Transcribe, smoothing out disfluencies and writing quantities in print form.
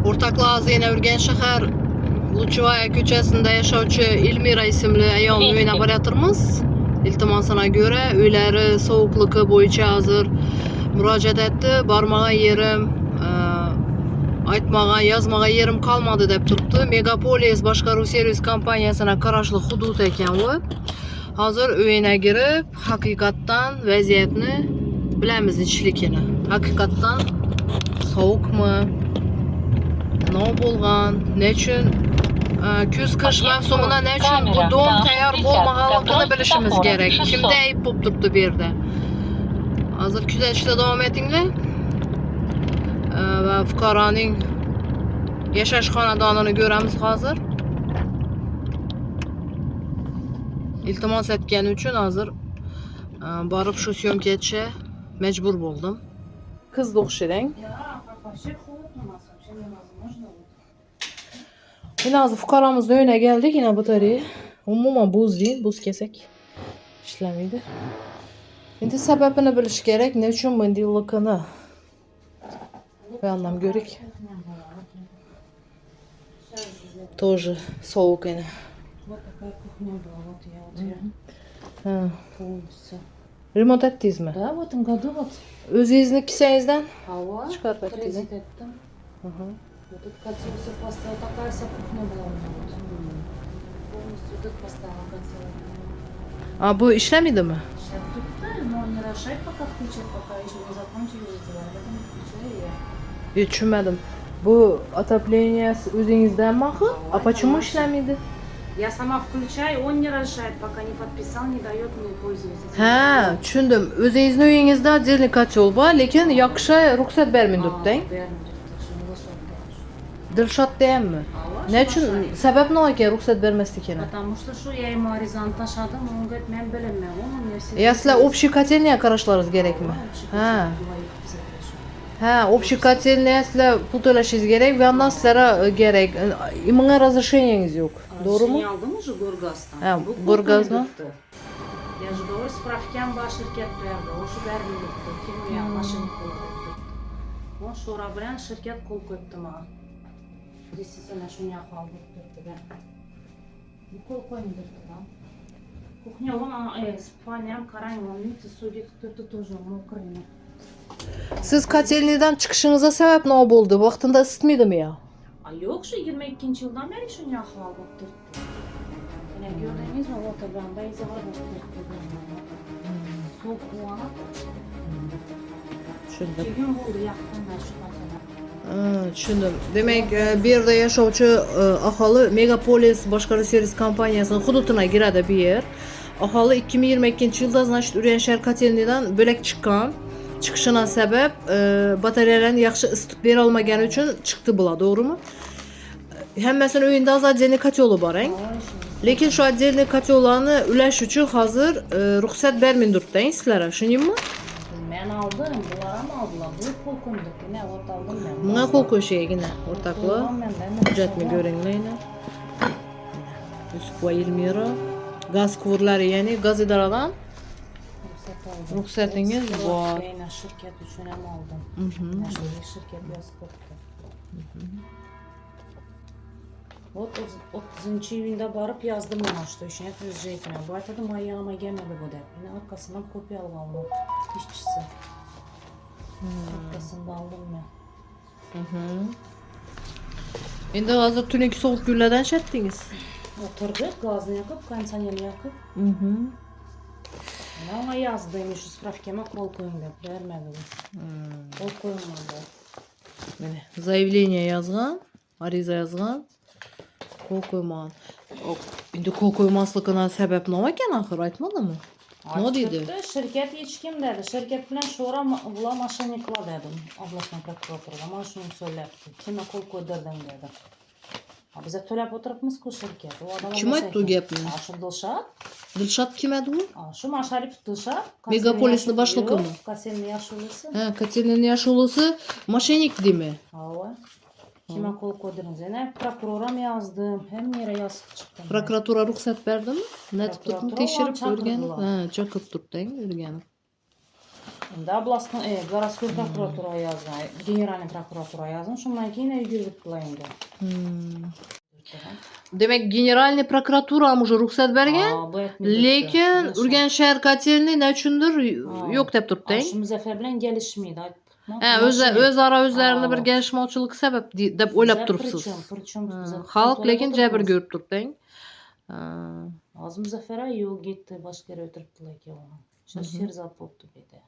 O'rtaqlar yana Urganshahar Luchvaya ko'chasida yashovchi Ilmira ismli ayolning uyine borayotirmiz. Iltimosina ko'ra uylari sovuqligi bo'yicha hozir murojaat etdi. Bormagan yerim, aytmagan, yozmagan yerim qolmadi deb turibdi. Megapolis boshqaruv servis kompaniyasiga qarashli hudud ekan u. Hozir uyine girib, haqiqatdan vaziyatni bilamiz ichlikini. Haqiqatdan sovuqmi? Ne bo'lgan? Nechun kuz-qish mavsumida nechun bu dom tayyor bo'lmaganligini bilishimiz kerak. Kimda ayb bo'lib turibdi bu yerda? Hozir kuzatishda davom etinglar. Va fuqaroning yashash xonadonini ko'ramiz hozir. İltimos etgani uchun hozir borib shu syomkaga majbur bo'ldim. Qizni o'xshang. Yine hozir fuqaromizning uyine geldik. Yine batareya umuman buz değil, buz kesek işlemiydi. Endi sababini bilish kerak, ne uchun bunday bir anlam görük. Тоже soğuk yine. Вот такая кухня была, вот я полностью. Remont ettiniz mi? Да, в этом году вот. Özünüzün kisenizden Hava. çıkarıp ettiniz. Кредит ettim. Вот тут котел все поставил, такая вся кухня была у меня вот. Полностью тут поставила котел. Bu işlemiydi mi? Сейчас тут, но не решай пока включать, пока еще не закончили сделать. Поэтому включаю я. Düşünmedim. Bu отопление özünüzden mi akı? A почему işlemiydi? Я сама включаю, он не решает, пока не подписал, не дает мне пользоваться. Ha, düşündüm. Özünüzün uyinizde отдельный котел var, lekin yakışa ruhsat vermeyin dörtten. Dilşat değil mi? Ne için? Sebep ne oldu ki ruhsat vermezdi? Потому что şu я ему аризан taşadım, он говорит, ben bilmiyorum, он мне все... Если общий котельная karışlarız gerek mi? Ha. Ha, общий котельная sizler pul töleşiniz gerek ve ondan sizlere gerek. İmine разрешениеңiz yok. Doğru mu? Я aldım уже Горгаз'tan. Ha, Горгаз'dan. Я же говорю, справкам var şirket verdi. O şu vermedi. Kim ya maşını koydu. O şora bilen şirket kol koydu bana. Действительно, şu ne kaldı dedi ben. Bu kol koydu da. Кухня, вон спальня, карань, вон видите, судит кто-то тоже мокрый. Siz котельниядан çıkışınıza sebep ne oldu? Vaktinde ısıtmıydı mı ya? A yok şu 22. yıldan beri şu ne kaldı dedi. Yani gördüğünüz mü o tabanda izahar dedi. Soğuk kulağına. Düşündüm. 2 gün oldu yaktım ben şu masada. Düşündüm. Demek bir yerde yaşavcı ahali Megapolis boshqaruv servis kompaniyasının hududuna giradi bir yer. Ahali 2022 yılda значит Urganshahar kotelniyadan bölek çıkan. Çıkışına sebep batareyalarni yaxshi ısıtıp bera olmagani uchun chiqdi bular, doğru mu? Hammasini uyinda отдельный котелы bor, lekin shu отдельный котелlarni ulash uchun hozir ruxsat bermeyin turibdi sizlarga, tushundingmi? Ben aldım, bunlara mı aldılar? Bu kol koyduk, yine ot aldım ben. Buna qo'l qo'shayigina o'rtoqlar. Hujjatni ko'ringlar yine. Yusuf va Ilmira. Gaz quvurlari, ya'ni gaz idoradan ruxsatingiz bor. Ben şirket üçün hem aldım. Şirket yazıp koktu. Вот 30. yılında barıp yazdım ona что işine tüzecekine. Bu aytadım ayağıma gelmedi bu da. Yine arkasından kopya aldım o işçisi. Arkasında aldım ben. Endi hozir tuniki sovuq kunlardan shartdingiz. Oturduk, gazını yakıp, kondisyonerini yakıp. Ona yazdım, şu spravkama kol koyun deb vermedi bu. Kol koyulmadı. Mene заявление yazgan, ariza yazgan. Qo'l qo'ymagan. Endi qo'l qo'ymasligini sabab nima ekan axir aytmadimi? Ne dedi? Şirket hiç kim dedi. Şirket bilen şora bula maşinikla dedim. Областной prokuratura. Ama şunu söylepti. Kime kol koydurdun dedi. Bize төлep oturupmiz ku şirket. Kim aytdı o gapni? Şu Dilşat. Dilşat kim edi u? Şu Masharip Dilşat. Megapolisni boshlig'i mi? Kotelni yashulisi. Ha, kotelni yashulisi moshenik deymi? Hava. Kime kol koydurdunuz? Yani prokuroram yazdım. Hem yere yazıp çıktım. Prokuratura ruxsat berdimi? Netib turibmi? Tekshirib o'rganib. Ha, chaqirib turibdi, o'rganib. Endi oblastni, городской prokuraturaga yozdim, generalniy prokuraturaga yozdim. Shundan keyin yugurib endi. Demak, generalniy prokuratura уже ruxsat bergan, Bu aytmaydi. lekin Urganch shahar kotelniy nachundir yo'q deb turibdi. Shu Muzaffar bilan kelishmaydi. O'zaro o'zlarini bir kelishmovchilik sabab deb o'ylab turibsiz. Xalq lekin jabr ko'rib turibdi. Hozir Muzaffar yo'q ketdi, boshqa yerga o'tiribdilar ekan. O'sha Sherzod bo'libdi bu yerda.